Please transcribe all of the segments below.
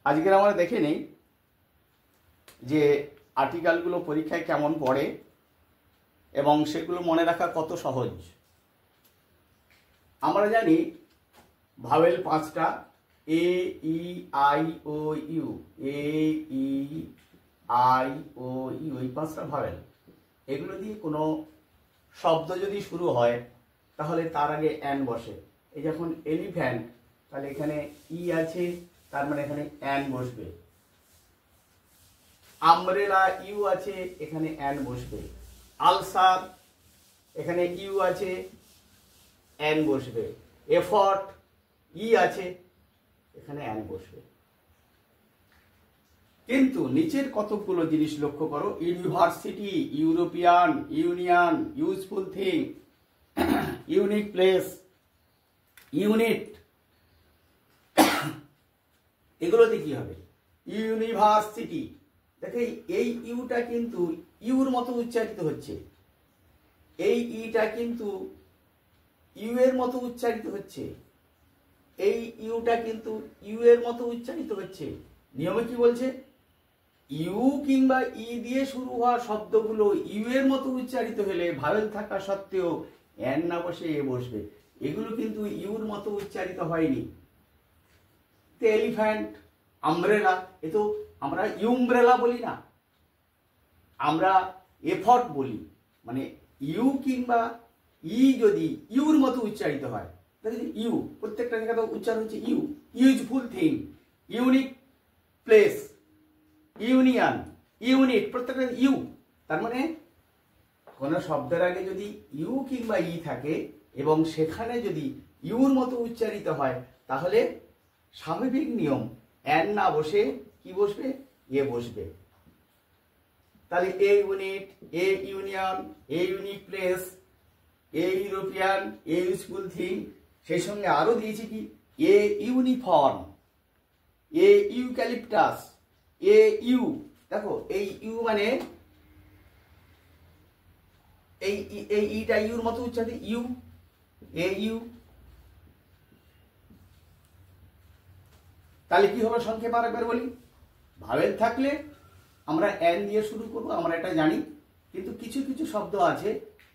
আজকের আমরা দেখে নেই যে আর্টিকেলগুলো পরীক্ষায় কেমন পড়ে এবং সেগুলো মনে রাখা কত সহজ। আমরা জানি ভাওয়েল পাঁচটা, A E I O U, A E I O U, এই পাঁচটা ভাওয়েল। এগুলো দিয়ে কোনো শব্দ যদি শুরু হয় তাহলে তার আগে অ্যান বসে। এই যখন এলিফ্যান্ট, তাহলে এখানে ই আছে, তার মানে এখানে অ্যান বসবে। আমব্রেলা ইউ আছে, এখানে অ্যান বসবে। আলসার, এখানে ইউ আছে, অ্যান বসবে। এফর্ট, ই আছে, এখানে অ্যান বসবে। কিন্তু নিচের কতগুলো জিনিস লক্ষ্য করো। University, European, union, useful thing, unique place, unit, এগুলোতে কি হবে? ইউনিভার্সিটি, দেখো এই ইউটা কিন্তু ইউর মতো উচ্চারিত হচ্ছে, এই ইটা কিন্তু ইউ এর মতো উচ্চারিত হচ্ছে, এই ইউটা কিন্তু ইউ এর মতো উচ্চারিত হচ্ছে। নিয়মে কি বলছে? ইউ কিংবা ই দিয়ে শুরু হওয়া শব্দগুলো ইউ এর মতো উচ্চারিত হলে ভাওয়েল থাকা সত্ত্বেও এন না বসে এ বসবে। এগুলো কিন্তু ইউর মতো উচ্চারিত হয়নি। এলিফ্যান্ট, আমব্রেলা, এ তো আমরা ইউমব্রেলা বলি না, আমরা এফর্ট বলি। মানে ইউ কিংবা ই যদি ইউর মতো উচ্চারিত হয়, দেখেছি ইউ প্রত্যেকটা জায়গাতে উচ্চারণ হচ্ছে U. Useful thing, unique place, union, unit, প্রত্যেকটা ইউ। তার মানে কোন শব্দের আগে যদি ইউ কিংবা ই থাকে এবং সেখানে যদি ইউর মতো উচ্চারিত হয় তাহলে স্বাভাবিক নিয়ম এন না বসে কি বসবে? এ বসবে। তাহলে a unit, a union, a unique place, a European, a useful thing, সেই সঙ্গে আরো দিয়েছি কি a uniform, a eucalyptus, a U. দেখো এই ইউ মানে এই ইটা ইউর মতো উচ্চারিত, ইউ, এ ইউ। তাহলে কি হলো সংক্ষেপে আরেকবার বলি। ভাওয়েল থাকলে আমরা এন দিয়ে শুরু করব, আমরা এটা জানি। কিন্তু কিছু কিছু শব্দ আছে,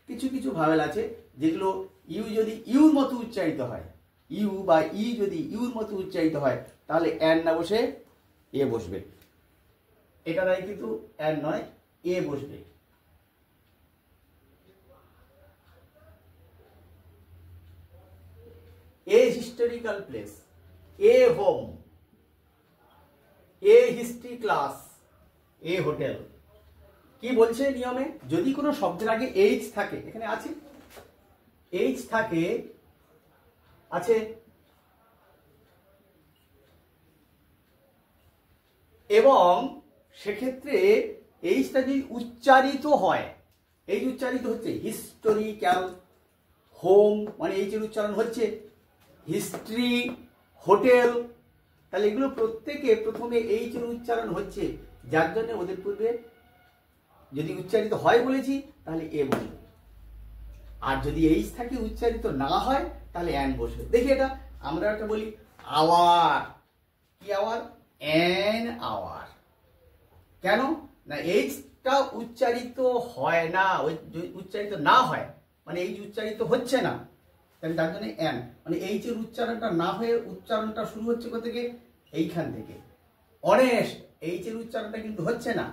কিছু কিছু ভাওয়েল আছে যেগুলো ইউ যদি ইউর মতো উচ্চারিত হয়, ইউ বা ই যদি ইউর মতো উচ্চারিত হয় তাহলে এন না বসে এ বসবে। এটা নাই কিন্তু এন নয়, এ বসবে। A historical place, A home, a history class, A hotel. কি বলছে নিয়মে? যদি কোনো শব্দের আগে এইচ থাকে, এখানে আছে এইচ থাকে, আছে, এবং সেক্ষেত্রে এইচটা যদি উচ্চারিত হয়, এই উচ্চারিত হচ্ছে হিস্টোরিক্যাল, হোম মানে এইচের উচ্চারণ হচ্ছে, হিস্ট্রি, হোটেল, তাহলে এগুলো প্রত্যেকে প্রথমে এইচের উচ্চারণ হচ্ছে, যার জন্য ওদের পূর্বে যদি উচ্চারিত হয় বলেছি তাহলে এ বসবে। আর যদি এইচ থাকে উচ্চারিত না হয় তাহলে অ্যান বসবে। দেখি এটা আমরা একটা বলি আওয়ার। কি আওয়ার? An hour. কেন না? এইচটা উচ্চারিত হয় না, উচ্চারিত না হয় মানে এইচ উচ্চারিত হচ্ছে না, তাহলে তার জন্য অ্যান মানে এইচের উচ্চারণটা না হয়ে উচ্চারণটা শুরু হচ্ছে কোথা থেকে? এইখান থেকে। অনেস্ট, এইচের উচ্চারণটা কিন্তু হচ্ছে না,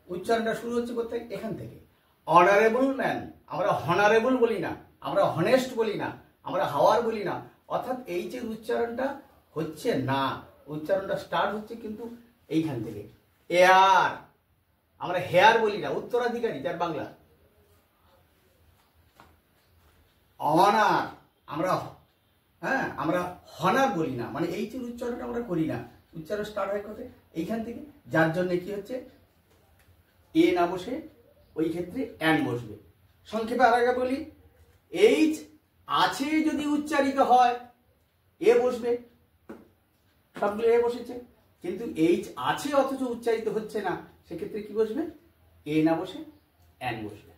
উচ্চারণটা শুরু হচ্ছে কোথায়? এখান থেকে। অনারেবল ম্যান, আমরা হনারেবল বলি না, আমরা হনেস্ট বলি না, আমরা হাওয়ার বলি না, অর্থাৎ এইচের উচ্চারণটা হচ্ছে না, উচ্চারণটা স্টার্ট হচ্ছে কিন্তু এইখান থেকে। এয়ার, আমরা হেয়ার বলি না, উত্তরাধিকারী যার বাংলা। অনার, আমরা আমরা হনার বলি না, মানে এইচের উচ্চারণটা আমরা করি না, উচ্চারণ স্টার্ট হয় কোথায়? এইখান থেকে। যার জন্য কি হচ্ছে? এ না বসে ওই ক্ষেত্রে অ্যান বসবে। সংক্ষেপে আর আগে বলি, এইচ আছে যদি উচ্চারিত হয় এ বসবে, সবগুলো এ বসেছে। কিন্তু এইচ আছে অথচ উচ্চারিত হচ্ছে না, সেক্ষেত্রে কি বসবে? এ না বসে অ্যান বসবে।